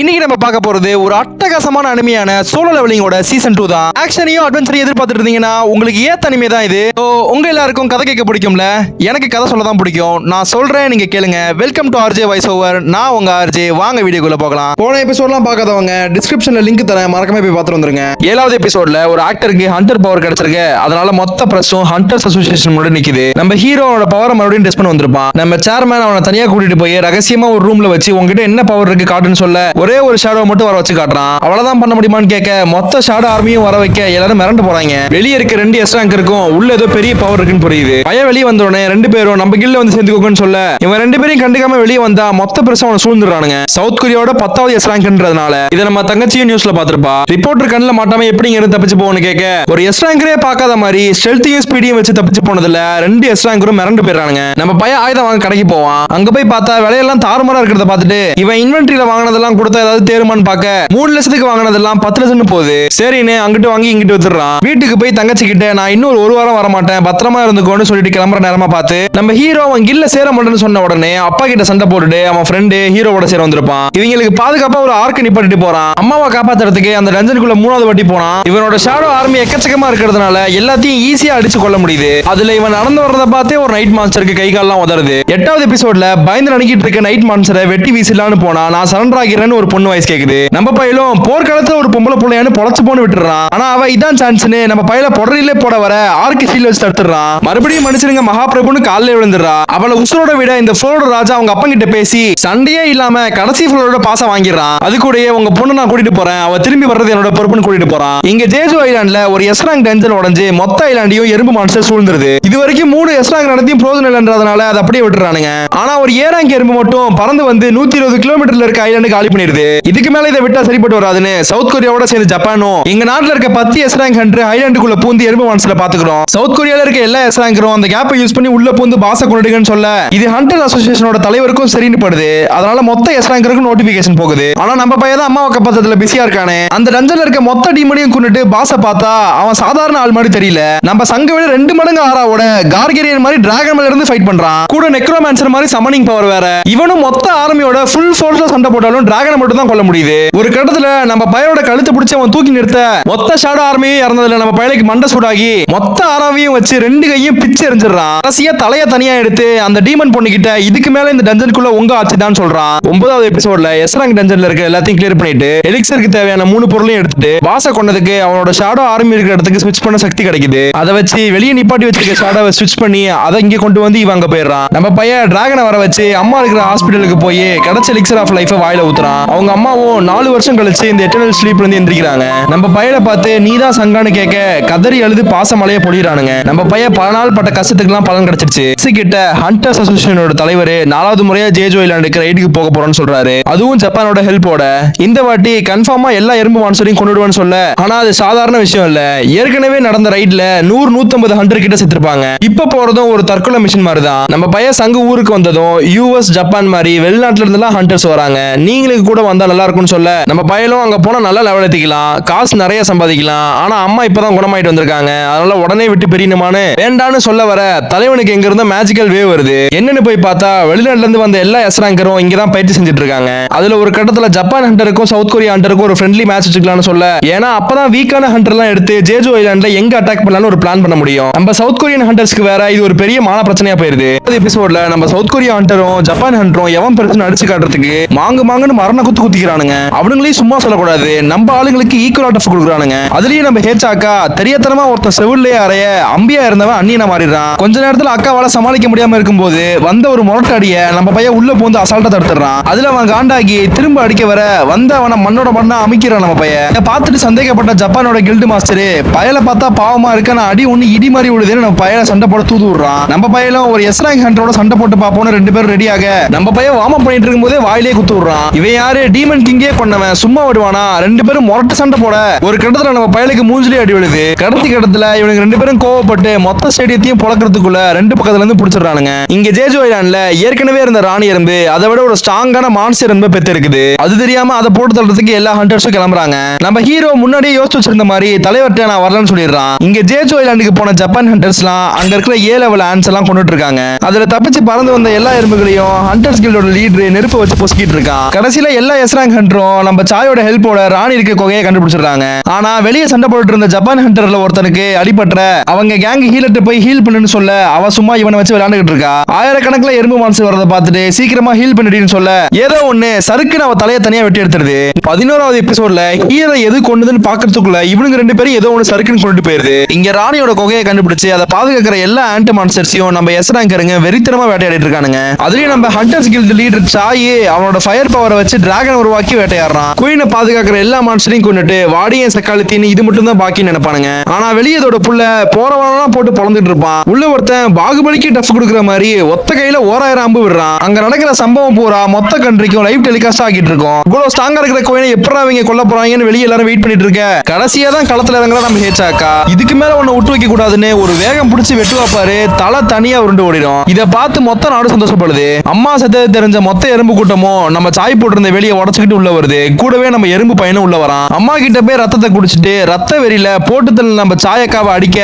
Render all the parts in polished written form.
இன்னைக்கு நம்ம பார்க்க போறது ஒரு அட்டகாசமான அனிமையான சோலோ லெவலிங்கோட சீசன் 2 தான். ஆக்ஷனையும் அட்வென்ச்சரையும் எதிர்பார்த்துட்டு இருந்தீங்கன்னா உங்களுக்கு ஏத்த அனிமே தான் இது. உங்க எல்லாருக்கும் கதை கேட்க பிடிக்கும்ல, எனக்கு கதை சொல்ல தான் பிடிக்கும். நான் சொல்றேன், நீங்க கேளுங்க. Welcome to RJ voice over. நான் உங்க ஆர்ஜே. வாங்க வீடியோக்குள்ள போகலாம். போன எபிசோட்லாம் பார்க்காதவங்க டிஸ்கிரிப்ஷன்ல லிங்க் தரேன், மறக்காம போய் பார்த்துட்டு வந்துருங்க. 7வது எபிசோட்ல ஒரு ஆக்டருக்கு ஹண்டர் பவர் கிடைச்சிருக்கு. அதனால மொத்த பிரஸும் ஹண்டர்ஸ் அசோசியேஷன் முன்னாடி நிக்குது. நம்ம ஹீரோவோட பவரை மறுபடியும் டெஸ்ட் பண்ண வந்திருப்பான். நம்ம சேர்மேன் அவனை தனியா கூட்டிட்டு போய் ரகசியமா ஒரு ரூம்ல வச்சு உங்ககிட்ட என்ன பவர் இருக்கு காட்டுன்னு சொல்ல ஒரே ஒரு ஷேடோ மட்டும் வர வச்சு காட்டுறான். அவ்வளவுதான் பண்ண முடியுமான்னு கேட்க மொத்த ஷேடோ ஆர்மியும் வர வைக்க எல்லாரும் மிரண்டு போறாங்க. வெளியே இருக்க 2 எஸ் ரேங்க் இருக்கும், உள்ள ஏதோ பெரிய பவர் இருக்குன்னு புரியுது. பையன் வெளியே வந்தோடனே 2 பேரும் நம்ம கில்ல வந்து சேர்ந்துக்கோன்னு சொல்ல இவன் 2 பேரையும் கண்டுக்காம வெளியே வந்தா மொத்த பிரச்சனை அவனை சூழ்ந்துடுறானுங்க. சவுத் கொரியாவோட 10வது எஸ் ரேங்க்ன்றதுனால இதை நம்ம தங்கச்சியும் நியூஸ்ல பாத்திருப்பா. ரிப்போர்ட்டர் கண்ணில் மாட்டாம எப்படி இங்க இருந்து தப்பிச்சு போகணும்னு கேட்க ஒரு எஸ் ரேங்கரே பார்க்காத மாதிரி ஸ்டெல்த்தையும் ஸ்பீடையும் வச்சு தப்பிச்சு போனதுல 2 எஸ் ரேங்கரும் மிரண்டு போயிடுறானுங்க. நம்ம பையன் ஆயுதம் வாங்க கடைக்கு போவான். அங்க போய் பார்த்தா விலையெல்லாம் தாறுமாறா இருக்கிறத பார்த்துட்டு இவன் இன்வென்ட்ரியில வாங்கினதெல்லாம் கொடுத்தா ஏதாவது தேருமான்னு பார்க்க 3 லட்சத்துக்கு வாங்கினதெல்லாம் 10 லட்சம் போகுது. சரின்னு அங்கிட்டு வாங்கி இங்கிட்டு வச்சிடறான். வீட்டுக்கு போய் தங்கச்சி கிட்ட நான் இன்னொரு 1 வாரம் வர மாட்டேன், பத்திரமா இருந்துக்கோன்னு சொல்லிட்டு கிளம்புற நேரமா பார்த்து நம்ம ஹீரோ அவன் கில்ல சேர மாட்டேன்னு சொன்ன உடனே அப்பா கிட்ட சண்டை போட்டுட்டு அவன் ஃப்ரெண்டு ஹீரோவோட சேர வந்திருப்பான். இவங்களுக்கு பாதுகாப்பா ஒரு ஆர்க்க நிப்பாட்டிட்டு போறான். அம்மாவை காப்பாத்துறதுக்கு அந்த டஞ்சனுக்குள்ள 3வது வாட்டி போனான். இவனோட ஷேடோ ஆர்மி எக்கச்சக்கமா இருக்கிறதுனால எல்லாத்தையும் ஈஸியா அடிச்சு கொள்ள முடியுது. அதுல இவன் நடந்து வரத பார்த்தே ஒரு நைட் மான்ஸ்டருக்கு கை கால்லாம் உதறுது. 8வது எபிசோட்ல பயந்து நடுக்கிட்டு இருக்க நைட் மான்ஸ்டரை வெட்டி வீசலான்னு போனா நான் சரண்டர் ஆகிறேன்னு ஒரு பொண்ணு வாய்ஸ் கேக்குது. நம்ம பையலும் போர்க்காலத்துல ஒரு பொம்பளை புள்ளையான்னு பொழச்சு போன்னு விட்டுறான். ஆனா அவ இதான் சான்ஸ்னு நம்ம பையில பொடரிலே போட வர ஆர்க்கு ஷீல்ட் வச்சு தடுத்துறான். மறுபடியும் மனுஷனுங்க மகாபிரபுன்னு காலில் விழுந்துடுறா. அவளை உசுரோட விட இந்த ஃப்ளோரோட ராஜா அவங்க அப்பா கிட்ட பேசி சண்டையே இல்லாம கடைசி ஃப்ளோரோட பாசம் வாங்கிடுறான். அது கூடயே உங்க பொண்ணு நான் கூட்டிட்டு போறேன், அவ திரும்பி வர்றது என்னோட பொறுப்புன்னு கூட்டிட்டு போறான். இங்க ஜேஜோ ஐலாண்ட்ல ஒரு எஸ் ரேங்க் டஞ்சன் உடைஞ்சு மொத்த ஐலாண்டையும் எறும்பு மான்ஸ்டர் சூழ்ந்துருது. இது வரைக்கும் 3 எஸ் ரேங்க் நடத்தியும் பிரோஜனம் இல்லைன்றதுனால அதை அப்படியே விட்டுறானுங்க. ஆனா ஒரு ஏ ரேங்க் எறும்பு மட்டும் பறந்து வந்து 120 கிலோமீட்டர்ல இருக்க ஐலாண்டு காலி பண்ணிடுது. இதுக்கு மேல இதை விட்டா சரிப்பட்டு வராதுன்னு சவுத் கொரியாவோட சேர்ந்து ஜப்பானும் எங்க நாட்டுல இருக்க 10 எஸ் ரேங்க் ஹண்டர் ஐலாண்டுக்குள்ள பூந்து எறும்பு மான்ஸ்டரை பாத்துக்கிறோம். சவுத் கொரியால இருக்க எல்லா எஸ் ரேங்கரும் அந்த கேப்பை யூஸ் பண்ணி உள்ள பூந்து பாச கொண்டுடுங்கன்னு சொல்ல இது ஹண்டர் அசோசியேஷனோட தலைவருக்கும் சரின்னு படுது. அதனால மொத்த எஸ் ரேங்கருக்கும் நோட்டிபிகேஷன் போகுது. ஆனா நம்ம பையன் தான் அம்மாவை காப்பாத்ததுல பிஸியா இருக்கானே. அந்த டஞ்சன்ல இருக்க மொத்த டீமனையும் கொண்டுட்டு பாச பார்த்தா அவன் சாதாரண ஆள் மாதிரி தெரியல. நம்ம சங்க விட 2 மடங்கு ஆறாவோட கார்கேரியன் மாதிரி டிராகன் மேல இருந்து ஃபைட் பண்றான். கூட நெக்ரோமான்சர் மாதிரி சமனிங் பவர் வேற. இவனும் மொத்த ஆர்மியோட ஃபுல் ஃபோர்ஸ்ல சண்டை போட்டாலும் டிராகனை மட்டும் தான் கொல்ல முடியுது. ஒரு கட்டத்துல நம்ம பையனோட கழுத்து பிடிச்சு அவன் தூக்கி நிறுத்த மொத்த ஷேடோ ஆர்மியும் இறந்ததுல நம்ம பையனுக்கு மண்டை சூடாகி மொத்த ஆர்மியும் வச்சு 2 கையும் பிச்சு எறிஞ்சிடறான். கடைசியா தலைய தனியா எடுத்து அந்த டீமன் பொண்ணுகிட்ட இதுக்கு மேல இந்த டஞ்சனுக்குள்ள உங்க ஆச்சுதான் சொல்றான். 9வது எபிசோட்ல எஸ் ரேங்க் டஞ்சன்ல இருக்க எல்லாத்தையும் கிளியர் பண்ணிட்டு எலிக்சருக்கு தேவையான 3 பொருளையும் எடுத்துட்டு பாச கொண்டதுக்கு அவனோட ஷேடோ ஆர்மி இருக்கிற இடத்துக்கு ஸ்விட்ச் பண்ண சக்தி கிடைக்குது. அதை வச்சு வெளியே நிப்பாட்டி வச்சிருக்க ஷேடோவை ஸ்விட்ச் பண்ணி அதை இங்க கொண்டு வந்து இவன் அங்க போயிடுறான். நம்ம பையன் டிராகனை வர வச்சு அம்மா இருக்கிற ஹாஸ்பிட்டலுக்கு போய் கிடைச்ச எலிக்சர் ஆஃப் லைஃப் வாயில ஊத்துறான். அவங்க அம்மாவும் 4 வருஷம் கழிச்சு இந்த எட்டர்னல் ஸ்லீப்ல இருந்து எந்திரிக்கிறாங்க. நம்ம பையனை பார்த்து நீதான் சங்கான்னு கேட்க கதறி அழுது பாசமலைய பொழிறானுங்க. நம்ம பையன் பல நாள் பட்ட கஷ்டத்துக்குலாம் பலன் கிடைச்சிருச்சு. கிட்ட ஹண்டர்ஸ் அசோசியேஷனோட தலைவர் 4வது முறையா ஜேஜோ ஐலாண்டுக்கு ரைடுக்கு போக போறோம்னு சொல்றாரு. அதுவும் ஜப்பானோட ஹெல்ப்போட. இந்த வாட்டி கன்ஃபார்மா எல்லா எறும்பு மான்ஸ்டரையும் கொண்டுடுவான்னு சொல்ல ஆனா அது சாதாரண விஷயம் இல்ல. ஏற்கனவே நடந்த ரைட்ல 100-150 ஹண்டர் கிட்ட செத்துருப்பாங்க. இப்ப போறதும் ஒரு தற்கொலை மிஷின் மாதிரி தான். நம்ம பையன் சங்க ஊருக்கு வந்ததும் யூஎஸ் ஜப்பான் மாதிரி வெளிநாட்டுல இருந்து எல்லாம் ஹண்டர்ஸ் வராங்க. நீங்களுக்கு கூட வந்தா நல்லா இருக்கும்னு சொல்ல நம்ம பையனும் அங்க போனா நல்லா லெவல் ஏத்திக்கலாம், காசு நிறைய சம்பாதிக்கலாம். ஆனா அம்மா இப்பதான் குணமாயிட்டு வந்திருக்காங்க, அதனால உடனே விட்டு பிரியணுமான்னு வேண்டான்னு சொல்ல வர தலைவனுக்கு எங்க இருந்த மேஜிக்கல் வேவ் வருது. என்னன்னு போய் பார்த்தா வெளிநாட்டுல இருந்து வந்த எல்லா எஸ் ரேங்கரும் இங்கதான் பயிற்சி செஞ்சுட்டு இருக்காங்க. அதுல ஒரு கட்டத்துல ஜப்பான் ஹண்டருக்கும் சவுத் கொரியா ஹண்டருக்கும் ஒரு ஃப்ரெண்ட்லி மேட்ச் வச்சுக்கலாம்னு சொல்ல ஏன்னா அப்பதான் வீக்கான ஹண்டர் எல்லாம் எடுத்து ஜேஜோ ஐலாண்ட்ல எங்க அட்டாக் பண்ணலாம்னு ஒரு பிளான் பண்ண முடியும். நம்ம சவுத் கொரியன் ஹண்டர்ஸ்க்கு வேற இது ஒரு பெரிய மான பிரச்சனையா போயிருது. எபிசோட்ல நம்ம சவுத் கொரியா ஹண்டரும் ஜப்பான் ஹண்டரும் எவன் பிரச்சனை அடிச்சு காட்டுறதுக்கு மாங்குன்னு மரண குத்திக்கிறானுங்க. அவனுங்களையும் சும்மா சொல்லக்கூடாது, நம்ம ஆளுங்களுக்கு ஈக்குவல் ஆஃப் கொடுக்குறானுங்க. அதுலயும் நம்ம ஹேச்சாக்கா தெரியாதனமா ஒருத்தர் செவிலே அறைய அம்பியா இருந்தவன் அண்ணியனா மாறிடுறான். கொஞ்ச நேரத்துல அக்காவால சமாளிக்க முடியாம இருக்கும்போது வந்த ஒரு முரட்டடிய நம்ம பையன் உள்ள போந்து அசால்ட்டா தடுத்துறான். அதுல அவன் காண்டாகி திரும்ப அடிக்க வர வந்த அவனை மண்ணோட மண்ணா அமைக்கிறான். நம்ம பையன் பார்த்துட்டு சந்தேகப்பட்ட ஜப்பானோட கில்டு மாஸ்டர் பயல பார்த்தா பாவமா இருக்க நான் அடி ஒண்ணு இடி மாதிரி விடுதுன்னு நம்ம பையனை சண்டை போட தூது விடுறான். நம்ம பையனும் ஒரு எஸ் ரேங்க் ஹண்டரோட சண்டை போட்டு பாப்போம்னு 2 பேரும் ரெடியாக நம்ம பையன் வார்ம் அப் பண்ணிட்டு இருக்கும்போதே வாயிலே குத்து விடுறான். இவன் யாரு டீமன் கிங்கே கொண்டவன், சும்மா விடுவானா? 2 பேரும் முரட்டு சண்டை போட ஒரு கட்டத்துல நம்ம பையனுக்கு மூஞ்சிலே அடி விழுது. கடைசி கட்டத்துல இவனுக்கு 2 பேரும் கோவப்பட்டு மொத்த ஸ்டேடியத்தையும் பொளக்கிறதுக்குள்ள 2 பக்கத்துல இருந்து புடிச்சிடறானுங்க. இங்க ஜேஜோ ஐலாண்ட்ல ஏற்கனவே இருந்த ராணி எறும்பு அதை விட ஒரு ஸ்ட்ராங்கான மான்ஸ்டர் எறும்பு பெத்து இருக்குது. அது தெரியாம அதை போட்டு தள்ளுறதுக்கு எல்லா ஹண்டர்ஸும் கிளம்புறாங்க. நம்ம ஹீரோ முன்னாடியே யோசிச்சு வச்சிருந்த மாதிரி தலைவர்கிட்ட நான் வரலன்னு சொல்லிடுறான். இங்க ஜேஜோ ஐலாண்டுக்கு போன ஜப்பான் ஹண்டர்ஸ்லாம் அங்க இருக்கிற ஏ லெவல் ஆன்ஸ் எல்லாம் கொண்டுட்டு இருக்காங்க. அதுல தப்பிச்சு பறந்து வந்த எல்லா எறும்புகளையும் ஹண்டர்ஸ் கில்டோட லீடர் நெருப்பு வச்சு பொசுக்கிட்டு இருக்கான். கடைசியில எல்லா எஸ்ராங் ஹண்டரும் நம்ம சாயோட ஹெல்ப்போட ராணி இருக்க கொகையை கண்டுபிடிச்சிருக்காங்க. ஆனா வெளியே சண்டை போட்டு இருந்த ஜப்பான் ஹண்டர்ல ஒருத்தனுக்கு அடிபட்ட அவங்க கேங் ஹீலர்ட்ட போய் ஹீல் பண்ணுன்னு சொல்ல அவ சும்மா இவனை வச்சு விளையாண்டுட்டு இருக்கா. ஆயிரக்கணக்கில் எறும்பு மான்ஸ்டர் வரதை பார்த்துட்டு சீக்கிரமா ஹீல் பண்ணிடுன்னு சொல்ல ஏதோ ஒண்ணு சறுக்குன்னு அவ தலையை தனியா வெட்டி எடுத்துருது. 11வது எபிசோட்ல ஹீரோ எது கொண்டுதுன்னு பாக்குறதுக்குள்ள இவனுங்க 2 பேரும் ஏதோ ஒண்ணு சறுக்குன்னு கொண்டு போயிருது. இங்க ராணியோட கொகையை கண்டுபிடிச்சு அதை பாதுகாக்கிற எல்லா ஆன்ட் மான்ஸ்டர்ஸையும் நம்ம எஸ்ராங்கருங்க வெறித்தனமா வேட்டையாடிட்டு இருக்கானுங்க. அதுலயும் நம்ம ஹண்டர்ஸ் கில்ட் லீடர் சாய் அவனோட ஃபயர் பவரை வச்சு டிராகன் உருவாக்கி வேட்டையாடுறான். குயினை பாதுகாக்கிற எல்லா மான்ஸ்டரையும் கொண்டுட்டு வாடிய சக்காலத்தின்னு இது மட்டும் தான் பாக்கி நினைப்பானுங்க. ஆனா வெளியதோட புள்ள போறவனெல்லாம் போட்டு பொழந்துட்டு இருப்பான். உள்ள ஒருத்தன் பாகுபலிக்கு டஃப் கொடுக்குற மாதிரி ஒத்த கையில 1000 அம்பு விடுறான். அங்க நடக்கிற சம்பவம் பூரா மொத்த கண்ட்ரிக்கும் லைவ் டெலிகாஸ்ட் ஆகிட்டு இருக்கும். இவ்வளவு ஸ்ட்ராங்கா இருக்கிற கோயினை எப்படா அவங்க கொல்ல போறாங்கன்னு வெளியே எல்லாரும் வெயிட் பண்ணிட்டு இருக்க. கடைசியா தான் களத்துல இறங்குற நம்ம ஹேச்சாக்கா. இதுக்கு மேல ஒண்ணு விட்டு வைக்க கூடாதுன்னு ஒரு வேகம் பிடிச்சி வெட்டுவா பாரு, தலை தனியா உருண்டு ஓடிடும். இதை பார்த்து மொத்த நாடு சந்தோஷப்படுது. அம்மா செத்தது தெரிஞ்ச மொத்த எறும்பு கூட்டமும் நம்ம சாய் போட்டிருந்த வெளியே உடச்சுக்கிட்டு உள்ள வருது. கூடவே நம்ம எறும்பு பையனும் உள்ள வரான். அம்மா கிட்ட போய் ரத்தத்தை குடிச்சிட்டு ரத்த வெறியில போட்டுதல் நம்ம சாயக்காவை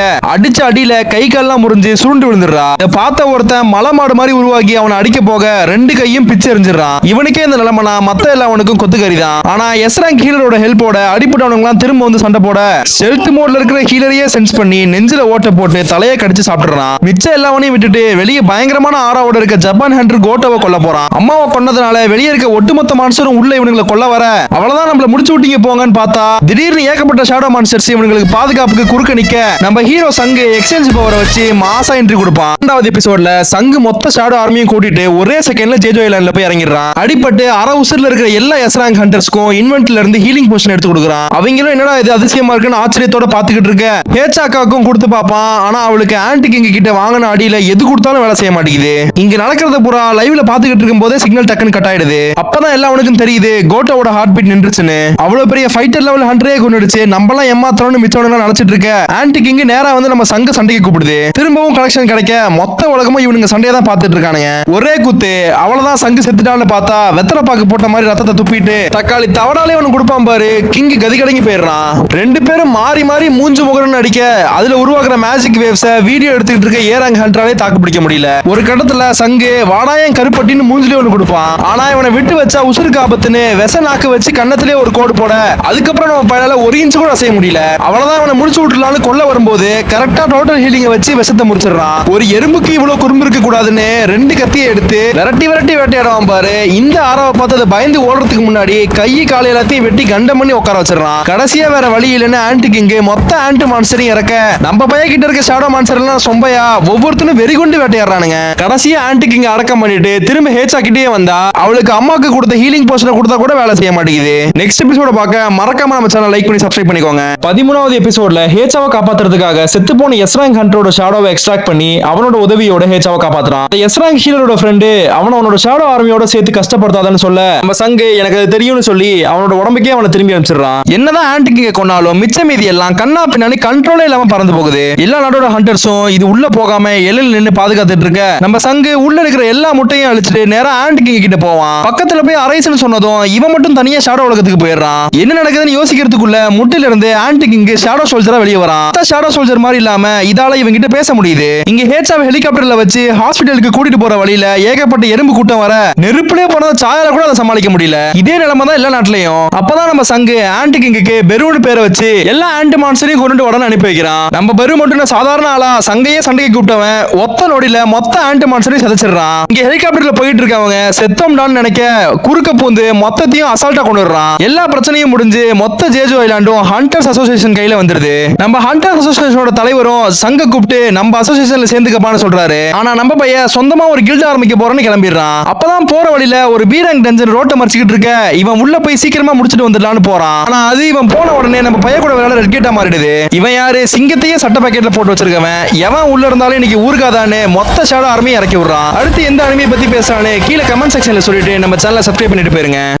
அடிச்ச அடியில கை கால்லாம் முறிஞ்சு சுருண்டு விழுந்துடுறா. இதை பார்த்த ஒருத்தன் மலை மாடு மாதிரி உருவாக்கி அவனை அடிக்க போக 2 கையும் பிச்சு எறிஞ்சிடறான். இவனுக்கே இந்த நிலைமைனா மத்த எல்லா அவனுக்கும் கொத்துக்கறிதான். ஆனா எஸ்ராங்க் ஹீலரோட ஹெல்ப்போட அடிப்பட்டவனுங்களாம் திரும்ப வந்து சண்டை போட ஸ்டெல்த் மோட்ல இருக்கிற ஹீலரையே சென்ஸ் பண்ணி நெஞ்சில ஓட்ட போட்டு தலையை கடிச்சு சாப்பிட்டுறான். மிச்ச எல்லாவனையும் விட்டுட்டு வெளியே பயங்கரமான ஆறாவோட இருக்க ஜப்பான் ஹண்டர் கோட்டோவை கொல்ல போறான். அம்மாவை கொன்னதுனால வெளியே இருக்க ஒட்டுமொத்த மான்ஸ்டரும் உள்ள இவனுங்களை கொல்ல வர அவ்வளவுதான் நம்மள முடிச்சு விட்டீங்க போங்கன்னு பார்த்தா திடீர்னு ஏகப்பட்ட ஷேடோ மான்ஸ்டர்ஸ் இவங்களுக்கு பாதுகாப்புக்கு குறுக்க நிக்க நம்ம ஹீரோ சங்கு எக்ஸ்சேஞ்ச் பவரை வச்சு மாசா என்ட்ரி கொடுப்பான். 2வது எபிசோட்ல சங்கு மொத்த ஷேடோ ஆர்மியும் கூட்டிட்டு ஒரே செகண்ட்ல ஜேஜோ ஐலாண்ட்ல போய் இறங்கிடுறான். அடிபட்டு அரை உசுர்ல இருக்கிற எல்லா எஸ்ராங் ஹண்டர்ஸ்க்கும் இன்வென்ட்ல இருந்து ஹீலிங் போஷன் எடுத்து கொடுக்குறான். அவங்களும் என்னடா இது அதிசயமா இருக்குன்னு ஆச்சரியத்தோட பாத்துக்கிட்டு இருக்க. ஹேச்சாக்காக்கும் கொடுத்து பாப்பான். ஆனா அவளுக்கு ஆன்டி கிங் கிட்ட வாங்கின அடியில எது கொடுத்தாலும் வேலை செய்ய மாட்டேங்குது. இங்க நடக்கிறத பூரா லைவ்ல பாத்துக்கிட்டு இருக்கும் போதே சிக்னல் டக்குன்னு கட் ஆயிடுது. அப்பதான் எல்லாம் அவனுக்கும் தெரியுது கோட்டோட ஹார்ட் பீட் நின்றுச்சுன்னு. அவ்வளவு பெரிய ஃபைட்டர் லெவல் ஹண்டரே கொண்டுடுச்சு. நம்மளாம் ஏமாத்தணும்னு மிச்சவனுங்க நினைச்சிட்டு இருக்க ஆன்டி கிங் நேரா வந்து நம்ம சங்க சண்டைக்கு கூப்பிடுது. திரும்பவும் கலெக்ஷன் கிடைக்க மொத்த உலகமும் இவனுங்க சண்டையை தான் பார்த்துட்டு இருக்கானுங்க. ஒரே குத்து அவ்வளவுதான் சங்கு செத்துட்டான்னு பார்த்தா வெத்தலை பாக்கு போட்ட மாதிரி ரத்தத்தை துப்பிட்டு தக்காளி தவடாலே ஒன்று கொடுப்பான் பாரு. கிங் கதி கலங்கி போயிடுறான். 2 பேரும் மாறி மாறி மூஞ்சு முகரன்னு அடிக்க அதுல உருவாக்குற மேஜிக் வேவ்ஸ வீடியோ எடுத்துக்கிட்டு இருக்க ஏராங் ஹண்டராலே தாக்கு பிடிக்க முடியல. ஒரு கட்டத்துல சங்கு வாடாயம் கருப்பட்டின்னு மூஞ்சிலே ஒன்று கொடுப்பான். ஆனா இவனை விட்டு வச்சா உசுருக்கு ஆபத்துன்னு விச நாக்கு வச்சு கண்ணத்திலே ஒரு கோடு போட அதுக்கப்புறம் நம்ம பையனால 1 இன்ச் கூட அசைய முடியல. அவ்வளவுதான் அவனை முடிச்சு விட்டுலான்னு கொல்ல வரும்போது கரெக்டா டோட்டல் ஹீலிங்க வச்சு விஷத்தை முடிச்சிடறான். ஒரு எறும்புக்கு இவ்வளவு குறும்பு இருக்க கூடாதுன்னு 2 கத்தியை எடுத்து விரட்டி விரட்டி வேட்டையாடுவான் பாரு. இந்த ஆறாவை பார்த்து அதை பயந்து ஓடுறதுக்கு முன்னாடி கை காலை எல்லாத்தையும் வெட்டி கண்டம் பண்ணி உட்கார வச்சிடறான். கடைசியா வேற வழி இல்லைன்னு ஆன்டி கிங் மொத்த ஆன்ட் மான்ஸ்டரையும் இறக்க நம்ம பைய கிட்ட இருக்க ஷேடோ மான்ஸ்டர் எல்லாம் சொம்பையா ஒவ்வொருத்தரும் வெறி கொண்டு வேட்டையாடுறானுங்க. கடைசியா ஆன்டி கிங் அடக்கம் பண்ணிட்டு திரும்ப ஹேச்சா கிட்டே வந்தா அவளுக்கு அம்மாக்கு கொடுத்த ஹீலிங் போஷனை கொடுத்தா கூட வேலை செய்ய மாட்டேங்குது. நெக்ஸ்ட் எபிசோட பார்க்க மறக்காம நம்ம சேனல் லைக் பண்ணி சப்ஸ்கிரைப் பண்ணிக்கோங்க. 13வது எபிசோட்ல ஹேச்சாவை காப்பாத்துறதுக்காக செத்து போன எஸ்ராங் ஹண்டரோட ஷேடோவை எக்ஸ்ட்ராக்ட் பண்ணி அவனோட உதவியோட ஹேச்சாவை காப்பாத்துறான். எஸ்ராங் ஹீலரோட ஃப்ரெண்டு அவனோட ஷேடோ ஆர்மியோட சேர்த்து கஷ்டப்படுத்தாதன்னு சொல்ல நம்ம சங்கு எனக்கு அது தெரியும்னு சொல்லி அவனோட உடம்புக்கே அவனை திரும்பி அனுப்பிச்சிடுறான். என்னதான் ஆன்டி கிங்க கொன்னாலும் மிச்ச மீதி எல்லாம் கண்ணா பின்னாடி கண்ட்ரோலே இல்லாம பறந்து போகுது. எல்லா நாடோட ஹண்டர்ஸும் இது உள்ள போகாம எல்லையில் நின்று பாதுகாத்துட்டு இருக்க நம்ம சங்கு உள்ள இருக்கிற எல்லா முட்டையும் அழிச்சிட்டு நேரா ஆன்டி கிங்க கிட்ட போவான். பக்கத்துல போய் அரைஸ்னு சொன்னதும் இவன் மட்டும் தனியா ஷேடோ உலகத்துக்கு போயிடுறான். என்ன நடக்குதுன்னு யோசிக்கிறதுக்குள்ள முட்டில இருந்து ஆன்டி கிங் ஷேடோ சோல்ஜரா வெளியே வரான். ஷேடோ சோல்ஜர் மாதிரி இல்லாம இதால இவங்க கிட்ட பேச முடியுது. இங்க ஹேச்சாவை ஹெலிகாப்டர்ல வச்சு ஹாஸ்பிட்டலுக்கு கூட்டிட்டு போற வழியில ஏகப்பட்ட எறும்பு கூட்டம் வர நெருப்புலயே போனத சாயால கூட அதை சமாளிக்க முடியல. இதே நிலைமை தான் எல்லா நாட்டிலையும். அப்பதான் நம்ம சங்கு ஆன்டி கிங்குக்கு பெருன்னு பேரை வச்சு எல்லா ஆன்டி மான்ஸ்டரையும் கொண்டு உடனே அனுப்பி வைக்கிறான். நம்ம பெரு மட்டும் சாதாரண ஆளா சங்கையே சண்டைக்கு கூப்பிட்டவன் ஒத்த நொடியில மொத்த ஆன்டி மான்ஸ்டரையும் சதைச்சிடறான். இங்க ஹெலிகாப்டர்ல போயிட்டு இருக்கவங்க செத்தோம்டான்னு நினைக்க குறுக்க பூந்து மொத்தத்தையும் அசால்ட்டா கொண்டு வர்றான். எல்லா பிரச்சனையும் முடிஞ்சு மொத்த ஜேஜோ ஐலாண்டும் ஹண்டர்ஸ் அசோசியேஷன் கையில வந்துருது. நம்ம ஹண்டர்ஸ் அசோசியேஷனோட தலைவரும் சங்க கூப்பிட்டு நம்ம அசோசியேஷன்ல சேர்ந்துக்கப்பான்னு சொல்றாரு. ஆனா நம்ம பையன் சொந்தமா ஒரு கில்ட் ஆரம்பிக்க போறேன்னு கிளம்பிடுறான். அப்பதான் போற வழியில ஒரு பீரங் டஞ்சன் ரோட்டை மறைச்சிக்கிட்டு இருக்க இவன் உள்ள போய் சீக்கிரமா முடிச்சிட்டு வந்துடலான்னு போறான். ஆனா அது இவன் போன உடனே நம்ம பைய கூட விளையாட ரெட் கேட்டா மாறிடுது. இவன் யாரு சிங்கத்தையே சட்ட பாக்கெட்ல போட்டு வச்சிருக்கவன். எவன் உள்ள இருந்தாலும் இன்னைக்கு ஊருக்காதான்னு மொத்த ஷேடோ ஆர்மியை இறக்கி விடுறான். அடுத்து எந்த அனிமையை பத்தி பேசுறானே கீழே கமெண்ட் செக்ஷன்ல சொல்லிட்டு நம்ம சேனலை சப்ஸ்கிரைப் பண்ணிட்டு போயிருங்க.